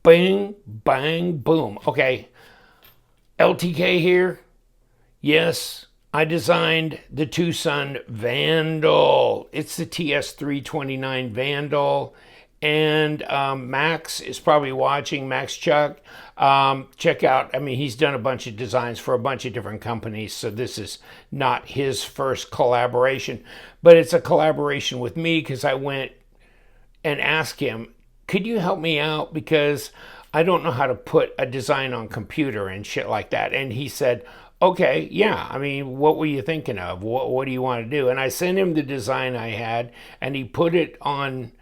Bing, bang, boom. Okay, LTK here. Yes, I designed the TwoSun Vandal. It's the TS329 Vandal. And Max is probably watching, Max Tkachuk. Check out, I mean, he's done a bunch of designs for a bunch of different companies, so this is not his first collaboration, but it's a collaboration with me because I went and asked him, could you help me out? Because I don't know how to put a design on computer and shit like that. And he said, okay, yeah, I mean, what were you thinking of? What do you want to do? And I sent him the design I had, and he put it on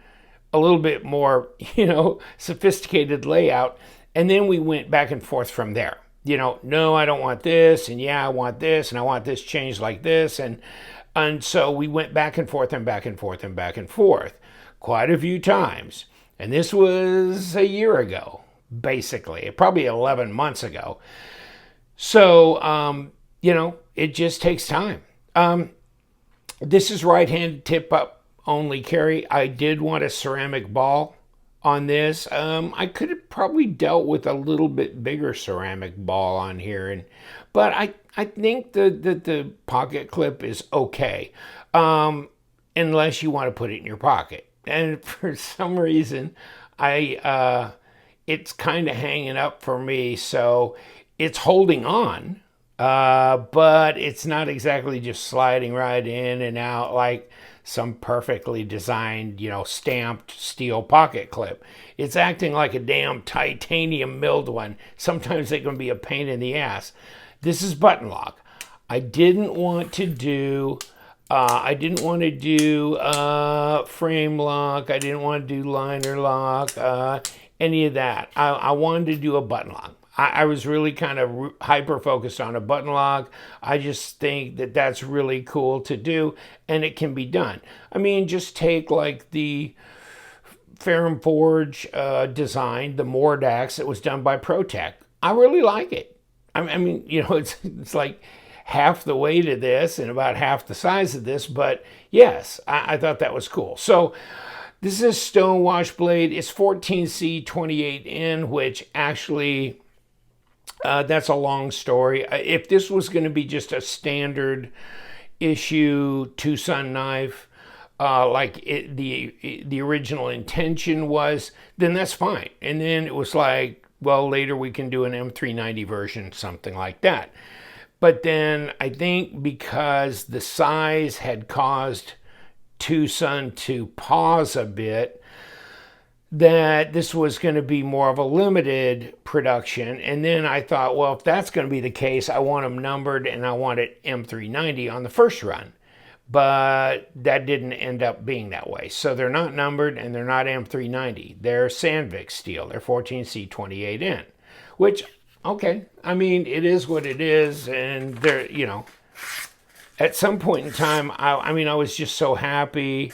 a little bit more, sophisticated layout. And then we went back and forth from there. No, I don't want this, and yeah, I want this, and I want this changed like this. And so we went back and forth and back and forth and back and forth quite a few times. And this was a year ago, basically, probably 11 months ago. So, it just takes time. This is right-handed tip-up only carry. I did want a ceramic ball on this. I could have probably dealt with a little bit bigger ceramic ball on here, but I think the pocket clip is okay, unless you want to put it in your pocket. And for some reason, it's kind of hanging up for me, so it's holding on, but it's not exactly just sliding right in and out like some perfectly designed, stamped steel pocket clip. It's acting like a damn titanium milled one. Sometimes they can be a pain in the ass. This is button lock. I didn't want to do frame lock. I didn't want to do liner lock, any of that. I wanted to do a button lock. I was really kind of hyper focused on a button lock. I just think that that's really cool to do, and it can be done. I mean, just take like the Ferrum Forge design, the Mordax that was done by ProTech. I really like it. I mean, it's like half the weight of this and about half the size of this, but yes, I thought that was cool. So this is a stonewash blade. It's 14C28N, which actually, that's a long story. If this was going to be just a standard issue TwoSun knife, the original intention was, then that's fine. And then it was like, well, later we can do an M390 version, something like that. But then I think because the size had caused TwoSun to pause a bit, that this was going to be more of a limited production. And then I thought, well, if that's going to be the case, I want them numbered and I want it M390 on the first run. But that didn't end up being that way. So they're not numbered and they're not M390. They're Sandvik steel. They're 14C28N, which, okay, I mean, it is what it is. And they're, at some point in time, I was just so happy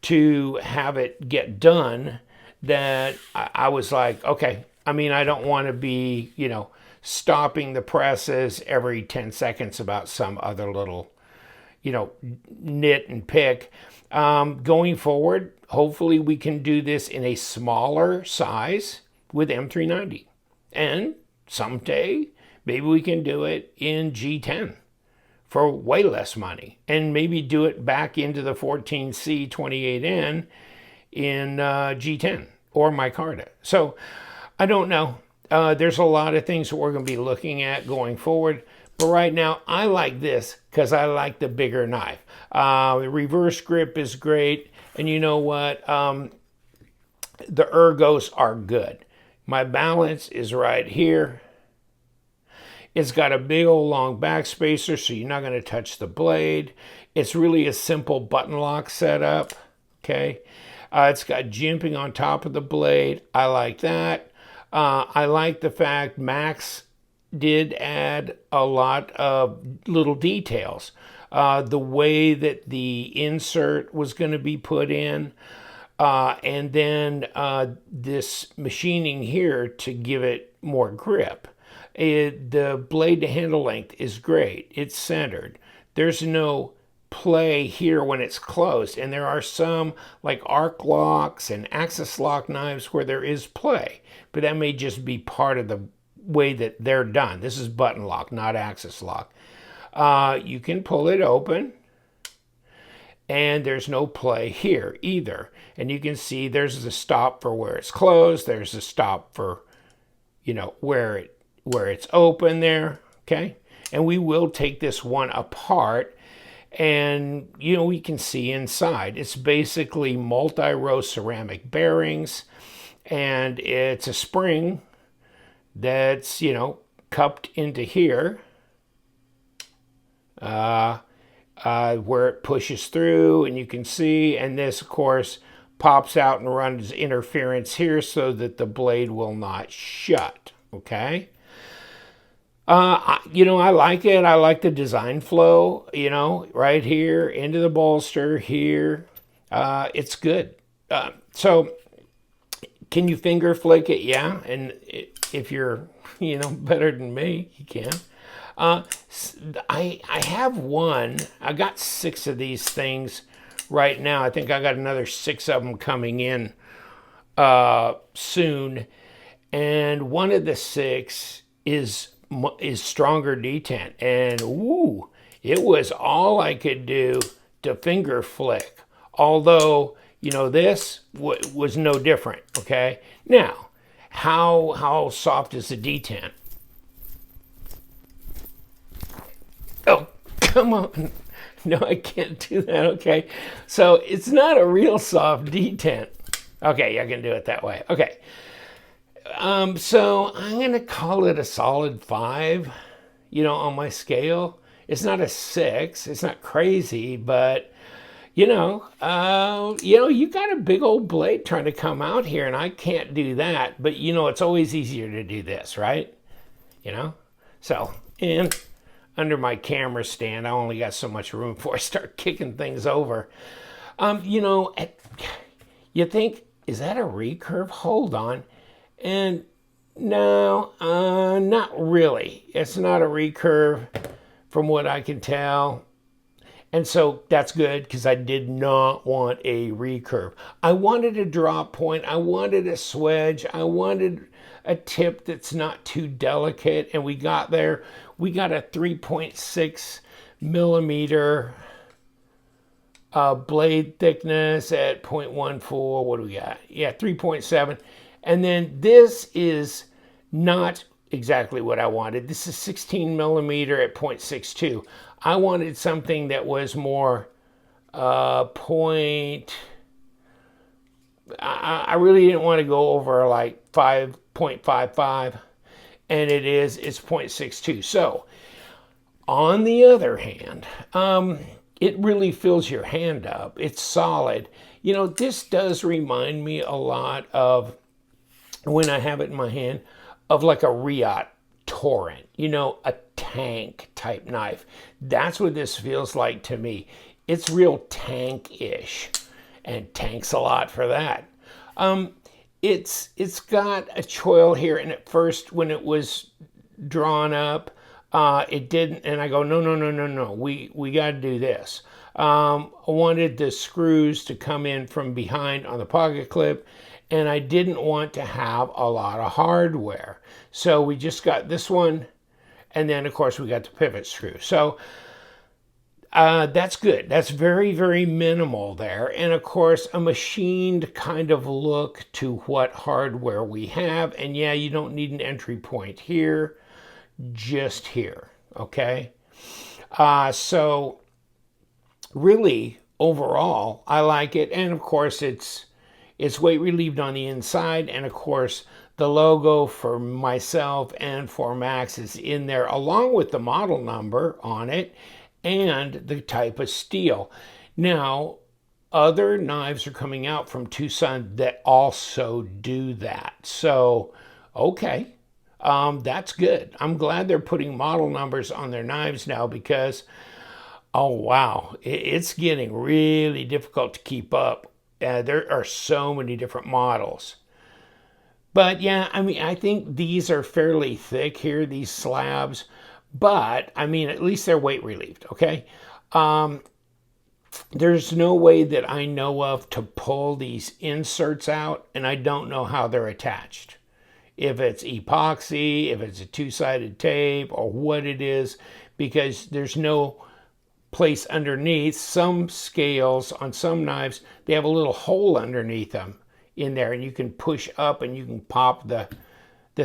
to have it get done that I was like, okay, I mean, I don't want to be, stopping the presses every 10 seconds about some other little, knit and pick. Going forward, hopefully we can do this in a smaller size with M390. And someday, maybe we can do it in G10 for way less money. And maybe do it back into the 14C28N in G10 or micarta. So I don't know. There's a lot of things that we're going to be looking at going forward. But right now, I like this because I like the bigger knife. The reverse grip is great. And you know what? The ergos are good. My balance is right here. It's got a big old long back spacer, so you're not going to touch the blade. It's really a simple button lock setup. Okay. It's got jimping on top of the blade. I like that. I like the fact Max did add a lot of little details. The way that the insert was going to be put in, and then this machining here to give it more grip. The blade to handle length is great. It's centered. There's no play here when it's closed. And there are some like arc locks and axis lock knives where there is play, but that may just be part of the way that they're done. This is button lock, not axis lock. You can pull it open, and there's no play here either. And you can see there's the stop for where it's closed. There's a stop for, you know, where it's open there, okay? And we will take this one apart, and, you know, we can see inside. It's basically multi-row ceramic bearings, and it's a spring that's, you know, cupped into here, where it pushes through, and you can see, and this, of course, pops out and runs interference here so that the blade will not shut, okay? You know, I like it. I like the design flow, you know, right here into the bolster here. It's good. So can you finger flick it? Yeah. And if you're, you know, better than me, you can. I have one. I got 6 of these things right now. I think I got another 6 of them coming in soon. And one of the 6 is stronger detent, and woo, it was all I could do to finger flick. Although, you know, this was no different. Okay, now how soft is the detent? Oh, come on. No, I can't do that. Okay, so it's not a real soft detent. Okay, I can do it that way. Okay. So I'm going to call it a solid 5, you know, on my scale. It's not a 6. It's not crazy, but, you know, you got a big old blade trying to come out here, and I can't do that. But, you know, it's always easier to do this, right? You know? So, and under my camera stand, I only got so much room before I start kicking things over. You know, you think, is that a recurve? Hold on. And no, not really. It's not a recurve from what I can tell. And so that's good, because I did not want a recurve. I wanted a drop point. I wanted a swedge. I wanted a tip that's not too delicate. And we got there. We got a 3.6 millimeter blade thickness at 0.14. What do we got? Yeah, 3.7. And then this is not exactly what I wanted. This is 16 millimeter at 0.62. I wanted something that was more point. I really didn't want to go over like 5.55, and it's 0.62. So on the other hand, it really fills your hand up. It's solid. You know, this does remind me a lot of, when I have it in my hand, of like a Riot Torrent, you know, a tank type knife. That's what this feels like to me. It's real tank-ish, and tanks a lot for that. It's got a choil here, and at first when it was drawn up, it didn't, and I go, no, we got to do this. I wanted the screws to come in from behind on the pocket clip, and I didn't want to have a lot of hardware. So we just got this one, and then of course we got the pivot screw. So that's good. That's very, very minimal there. And of course, a machined kind of look to what hardware we have. And yeah, you don't need an entry point here, just here, okay? So really, overall, I like it. And of course, it's weight relieved on the inside, and of course the logo for myself and for Max is in there, along with the model number on it and the type of steel. Now, other knives are coming out from TwoSun that also do that. So, okay, that's good. I'm glad they're putting model numbers on their knives now, because, oh wow, it's getting really difficult to keep up. There are so many different models. But yeah, I mean, I think these are fairly thick here, these slabs. But, I mean, at least they're weight relieved, okay? there's no way that I know of to pull these inserts out, and I don't know how they're attached. If it's epoxy, if it's a two-sided tape, or what it is, because there's no place underneath. Some scales on some knives, they have a little hole underneath them in there, and you can push up and you can pop the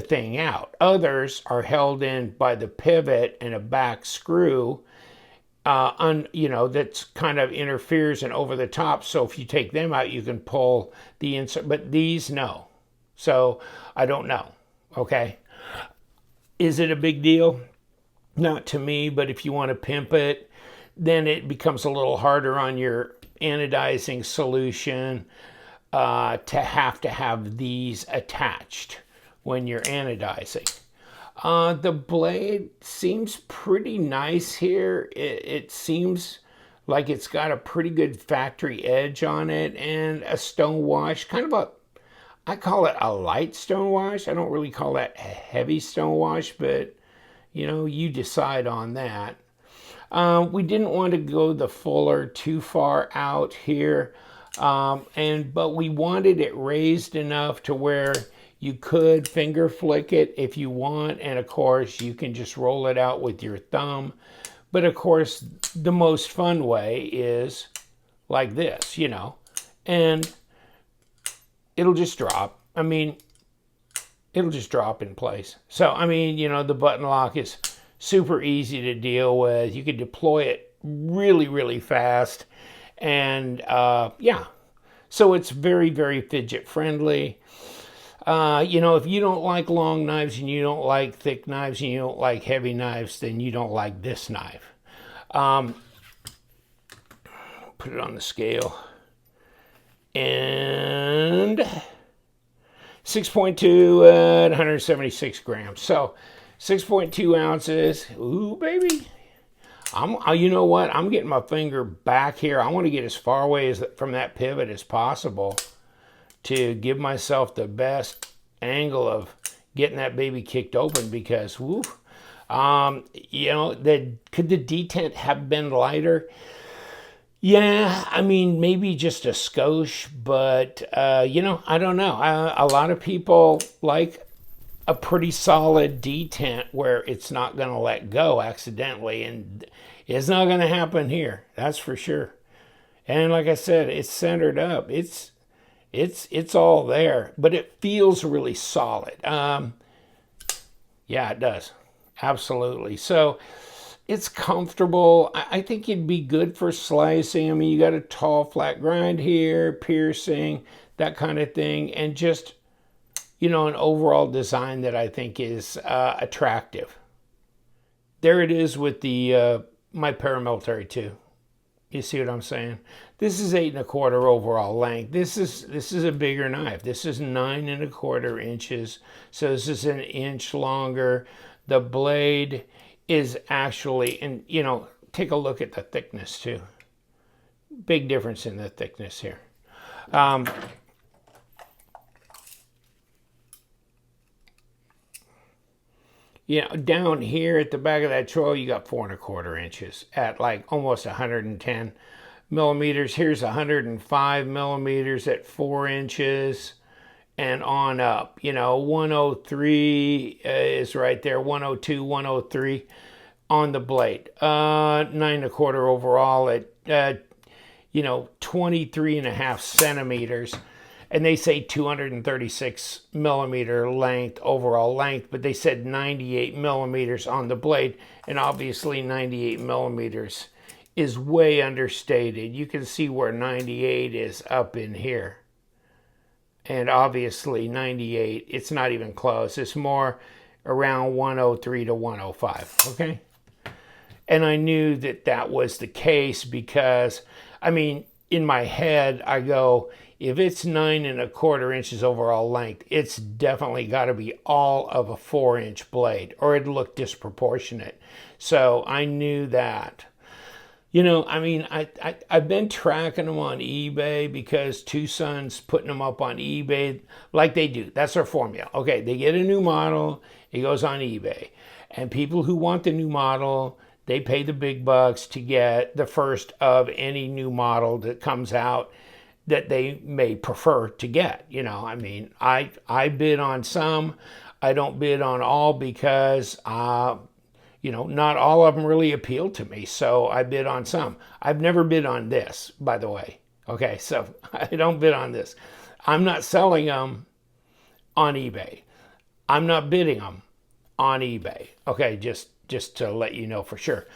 thing out. Others are held in by the pivot and a back screw, that's kind of interferes and over the top. So if you take them out, you can pull the insert. But these, no. So I don't know. Okay. Is it a big deal? Not to me, but if you want to pimp it, then it becomes a little harder on your anodizing solution to have these attached when you're anodizing. The blade seems pretty nice here. It seems like it's got a pretty good factory edge on it, and a stone wash, I call it a light stone wash. I don't really call that a heavy stone wash, but you decide on that. We didn't want to go the fuller too far out here, but we wanted it raised enough to where you could finger flick it if you want, and of course you can just roll it out with your thumb. But of course the most fun way is like this, and it'll just drop. It'll just drop in place. So, the button lock is super easy to deal with. You can deploy it really, really fast. And yeah, so it's very, very fidget friendly. If you don't like long knives and you don't like thick knives and you don't like heavy knives, then you don't like this knife. Put it on the scale. And 6.2 at 176 grams. So 6.2 ounces. Ooh, baby. You know what? I'm getting my finger back here. I want to get as far away from that pivot as possible to give myself the best angle of getting that baby kicked open, because, woo, could the detent have been lighter? Yeah, maybe just a skosh, but, I don't know. A lot of people like a pretty solid detent where it's not going to let go accidentally, and it's not going to happen here. That's for sure. And like I said, it's centered up. It's all there, but it feels really solid. Yeah, it does. Absolutely. So it's comfortable. I think it'd be good for slicing. You got a tall flat grind here, piercing, that kind of thing, and just, an overall design that I think is attractive. There it is with the my paramilitary 2. You see what I'm saying? This is 8 1/4 overall length. This is a bigger knife. This is 9 1/4 inches. So this is an inch longer. The blade is actually, and take a look at the thickness too. Big difference in the thickness here. Down here at the back of that choil, you got 4 1/4 inches at like almost 110 millimeters. Here's 105 millimeters at 4 inches and on up. 103 is right there, 102, 103 on the blade. 9 1/4 overall at 23.5 centimeters. And they say 236 millimeter length, overall length, but they said 98 millimeters on the blade. And obviously 98 millimeters is way understated. You can see where 98 is up in here. And obviously 98, it's not even close. It's more around 103 to 105, okay? And I knew that was the case because, in my head, I go, if it's 9 1/4 inches overall length, it's definitely got to be all of a 4-inch blade, or it'd look disproportionate. So I knew that. I've been tracking them on eBay because TwoSun's putting them up on eBay like they do. That's their formula. Okay, they get a new model, it goes on eBay. And people who want the new model, They pay the big bucks to get the first of any new model that comes out that they may prefer to get. You know, I mean, I bid on some. I don't bid on all because, you know, not all of them really appeal to me. So I bid on some. I've never bid on this, by the way. Okay, so I don't bid on this. I'm not selling them on eBay. I'm not bidding them on eBay. Okay, just to let you know for sure.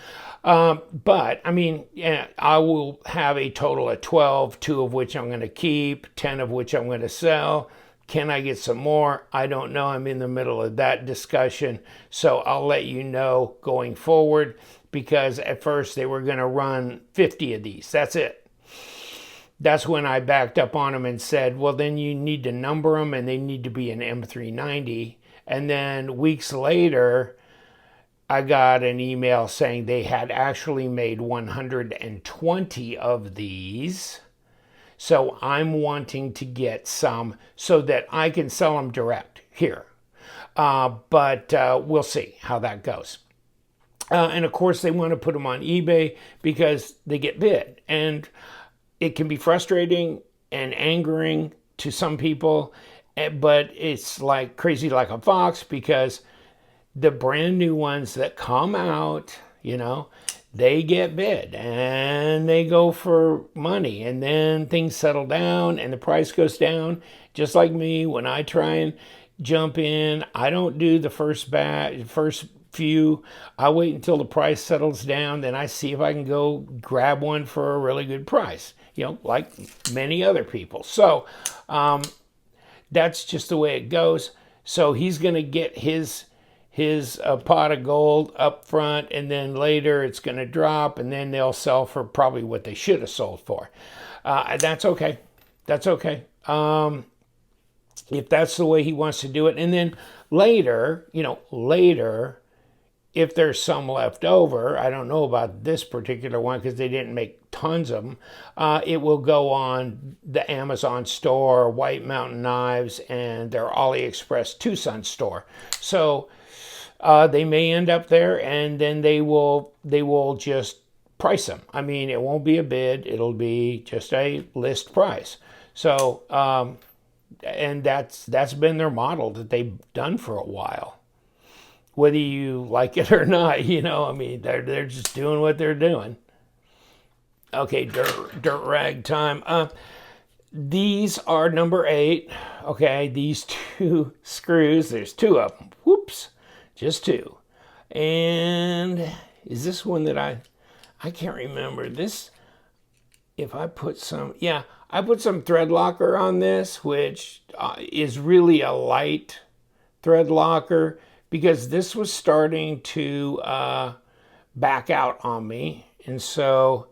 But I mean, yeah, I will have a total of 12, 2 of which I'm going to keep, 10 of which I'm going to sell. Can I get some more? I don't know. I'm in the middle of that discussion. So I'll let you know going forward, because at first they were going to run 50 of these. That's it. That's when I backed up on them and said, well, then you need to number them and they need to be an M390. And then weeks later, I got an email saying they had actually made 120 of these. So I'm wanting to get some so that I can sell them direct here. But we'll see how that goes. And of course, they want to put them on eBay because they get bid. And it can be frustrating and angering to some people, but it's like crazy like a fox, because the brand new ones that come out, you know, they get bid and they go for money, and then things settle down and the price goes down. Just like me, when I try and jump in, I don't do the first few. I wait until the price settles down, then I see if I can go grab one for a really good price, you know, like many other people. So that's just the way it goes. So he's going to get his pot of gold up front, and then later it's going to drop, and then they'll sell for probably what they should have sold for. That's okay. That's okay. If that's the way he wants to do it. And then later, you know, if there's some left over, I don't know about this particular one because they didn't make tons of them, it will go on the Amazon store, White Mountain Knives, and their AliExpress TwoSun store. So they may end up there, and then they will just price them. I mean, it won't be a bid. It'll be just a list price. So, and that's been their model that they've done for a while. Whether you like it or not, you know, I mean, they're just doing what they're doing. Okay, dirt rag time. These are number 8. Okay, these 2 screws. There's 2 of them. Whoops, just 2. And is this one that I can't remember this? If I put some, yeah, I put some thread locker on this, which is really a light thread locker, because this was starting to back out on me. And so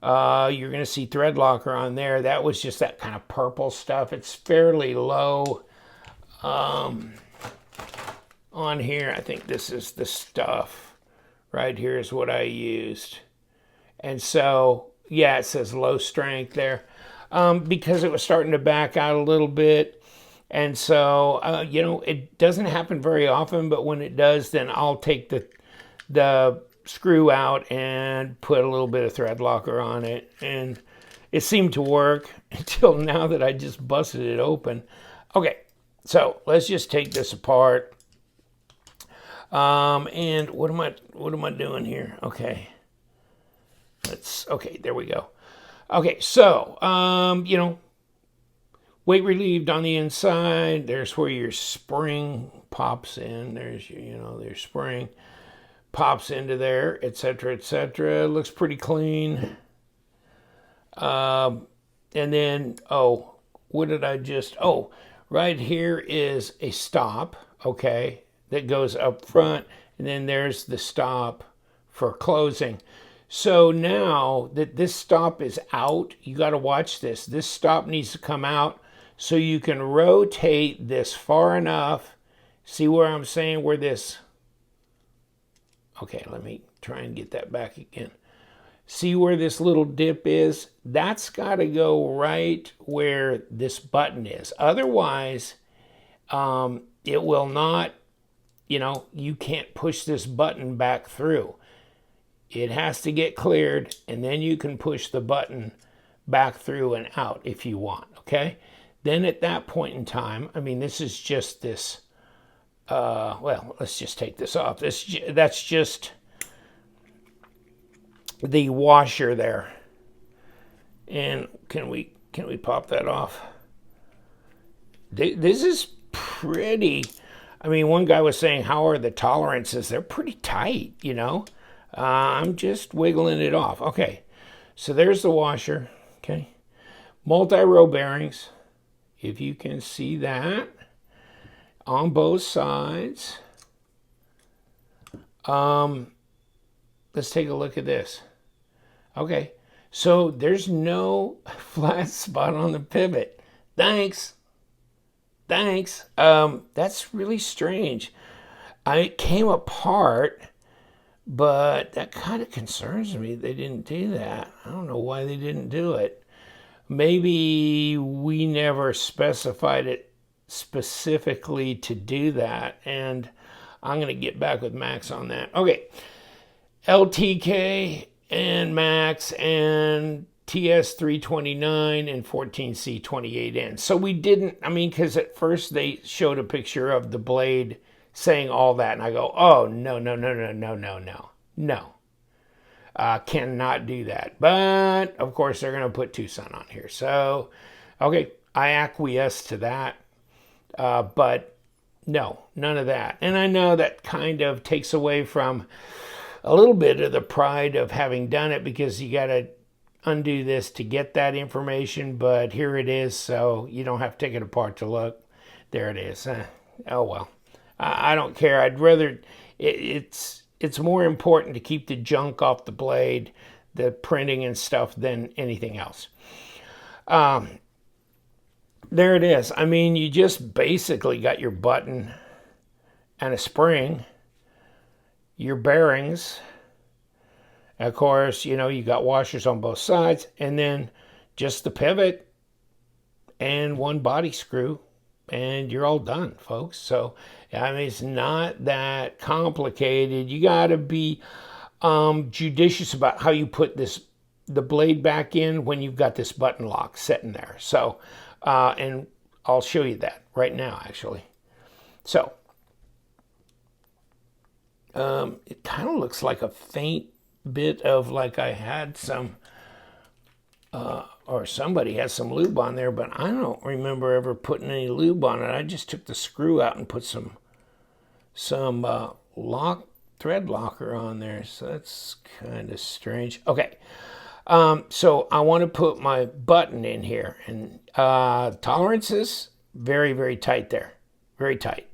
you're going to see thread locker on there. That was just that kind of purple stuff. It's fairly low on here. I think this is the stuff right here is what I used. And so, yeah, it says low strength there because it was starting to back out a little bit. And so, you know, it doesn't happen very often, but when it does, then I'll take the screw out and put a little bit of thread locker on it. And it seemed to work until now that I just busted it open. Okay, so let's just take this apart. And what am I doing here? Okay. Okay, there we go. Okay, so, you know, weight relieved on the inside. There's where your spring pops in. There's your, you know, their spring pops into there, etc., etc. Looks pretty clean. And then, oh, what did I just, oh, right here is a stop, okay, that goes up front, and then there's the stop for closing. So now that this stop is out, you got to watch this. This stop needs to come out so you can rotate this far enough. See where I'm saying where this, okay, let me try and get that back again. See where this little dip is? That's got to go right where this button is. Otherwise, it will not, you know, you can't push this button back through. It has to get cleared, and then you can push the button back through and out if you want, okay? Then at that point in time, I mean, this is just this, well, let's just take this off. That's just the washer there. And can we pop that off? This is pretty, I mean, one guy was saying, how are the tolerances? They're pretty tight, you know? I'm just wiggling it off. Okay, so there's the washer, okay? Multi-row bearings, if you can see that, on both sides. Let's take a look at this. Okay, so there's no flat spot on the pivot. Thanks. That's really strange. It came apart, but that kind of concerns me. They didn't do that. I don't know why they didn't do it. Maybe we never specified it specifically to do that, and I'm going to get back with Max on that. Okay, LTK and Max and TS329 and 14C28N. So we didn't, I mean, because at first they showed a picture of the blade saying all that, and I go, oh, no. Cannot do that. But, of course, they're going to put TwoSun on here. So, okay, I acquiesce to that. But, no, none of that. And I know that kind of takes away from a little bit of the pride of having done it, because you got to undo this to get that information, but here it is, so you don't have to take it apart to look. There it is. Oh well, I don't care. I'd rather, it's more important to keep the junk off the blade, the printing and stuff, than anything else. There it is. I mean, you just basically got your button and a spring, your bearings. Of course, you know, you got washers on both sides, and then just the pivot and one body screw, and you're all done, folks. So, I mean, it's not that complicated. You got to be judicious about how you put the blade back in when you've got this button lock sitting there. So, and I'll show you that right now, actually. So, it kind of looks like a faint bit of, like I had some, or somebody had some lube on there, but I don't remember ever putting any lube on it. I just took the screw out and put some thread locker on there, so that's kind of strange. Okay, so I want to put my button in here, and tolerances, very, very tight there, very tight.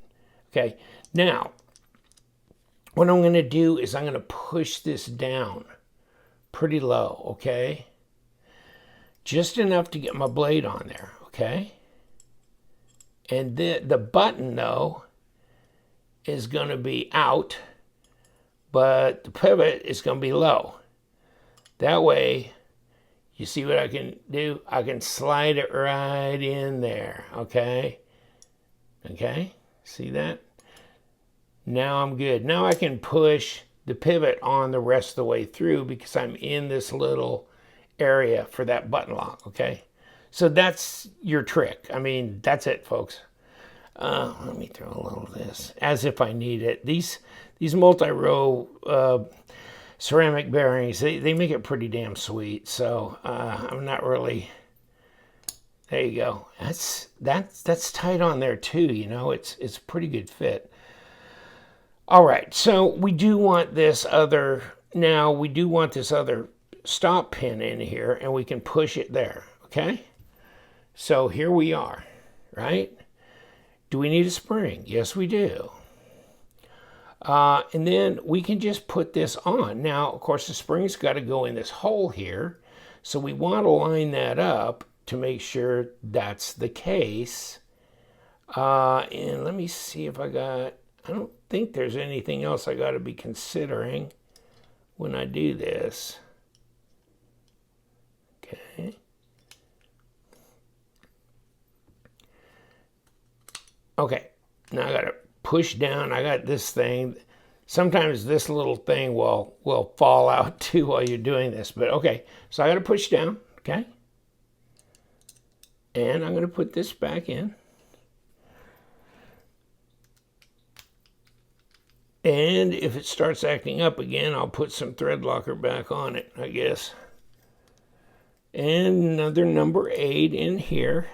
Okay, now what I'm going to do is I'm going to push this down pretty low, okay? Just enough to get my blade on there, okay? And the button, though, is going to be out, but the pivot is going to be low. That way, you see what I can do? I can slide it right in there, okay? Okay, see that? Now I'm good. Now I can push the pivot on the rest of the way through because I'm in this little area for that button lock, okay? So that's your trick. I mean, that's it, folks. Let me throw a little of this, as if I need it. These multi-row ceramic bearings, they make it pretty damn sweet. So I'm not really, there you go. That's tight on there too, you know, it's a pretty good fit. All right, so we do want this other stop pin in here, and we can push it there, okay? So here we are, right? Do we need a spring? Yes, we do. And then we can just put this on. Now, of course, the spring's got to go in this hole here, so we want to line that up to make sure that's the case. And let me see if I don't think there's anything else I got to be considering when I do this. Okay. Okay, now I got to push down. I got this thing. Sometimes this little thing will fall out too while you're doing this. But okay, so I got to push down, okay? And I'm going to put this back in. And if it starts acting up again, I'll put some thread locker back on it, I guess. And another number 8 in here.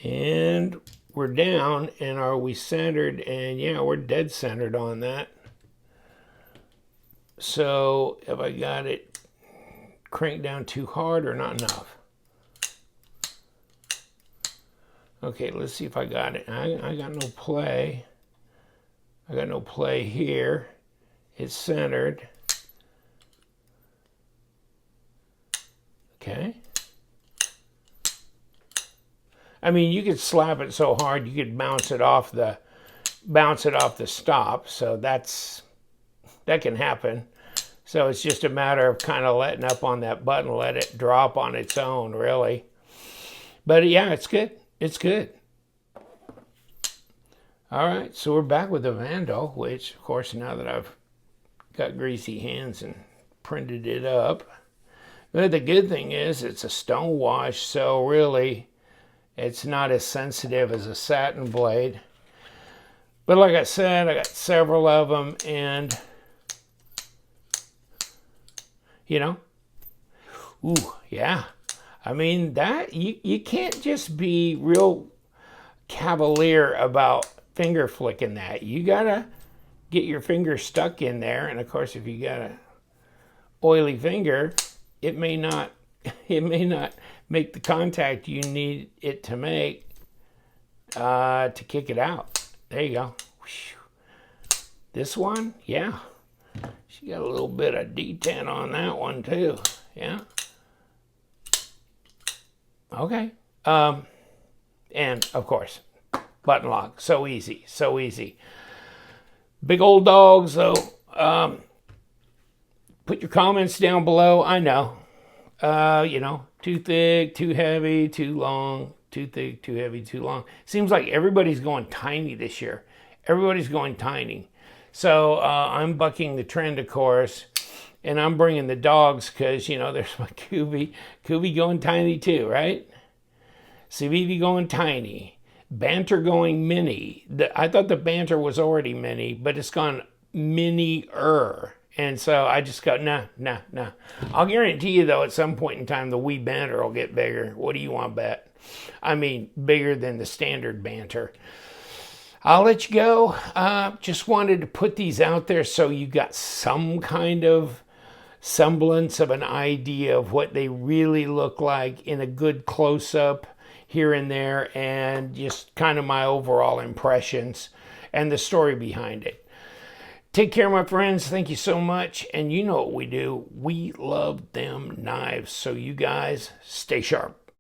And we're down, and are we centered? And yeah, we're dead centered on that. So have I got it cranked down too hard or not enough? Okay, let's see if I got it. I got no play. I got no play here. It's centered. Okay. I mean, you could slap it so hard you could bounce it off the stop. So that can happen. So it's just a matter of kind of letting up on that button, let it drop on its own, really. But yeah, it's good. It's good. All right, so we're back with the Vandal, which, of course, now that I've got greasy hands and printed it up. But the good thing is it's a stone wash, so really it's not as sensitive as a satin blade. But like I said, I got several of them, and, you know, ooh, yeah. I mean, that you can't just be real cavalier about finger flicking that. You gotta get your finger stuck in there, and of course, if you got a oily finger, it may not make the contact you need it to make to kick it out. There you go. This one, yeah, she got a little bit of detent on that one too. Yeah. Okay. And of course, button lock. So easy. So easy. Big old dogs, though. Put your comments down below. I know. You know, too thick, too heavy, too long. Too thick, too heavy, too long. Seems like everybody's going tiny this year. Everybody's going tiny. So I'm bucking the trend, of course. And I'm bringing the dogs because, you know, there's my Kubi. Kubi going tiny too, right? Civivi going tiny. Banter going mini. I thought the Banter was already mini, but it's gone mini-er. And so I just go, nah. I'll guarantee you, though, at some point in time, the wee Banter will get bigger. What do you want to bet? I mean, bigger than the standard Banter. I'll let you go. Just wanted to put these out there so you got some kind of semblance of an idea of what they really look like in a good close-up here and there, and just kind of my overall impressions and the story behind it. Take care, my friends. Thank you so much. And you know what we do. We love them knives. So you guys stay sharp.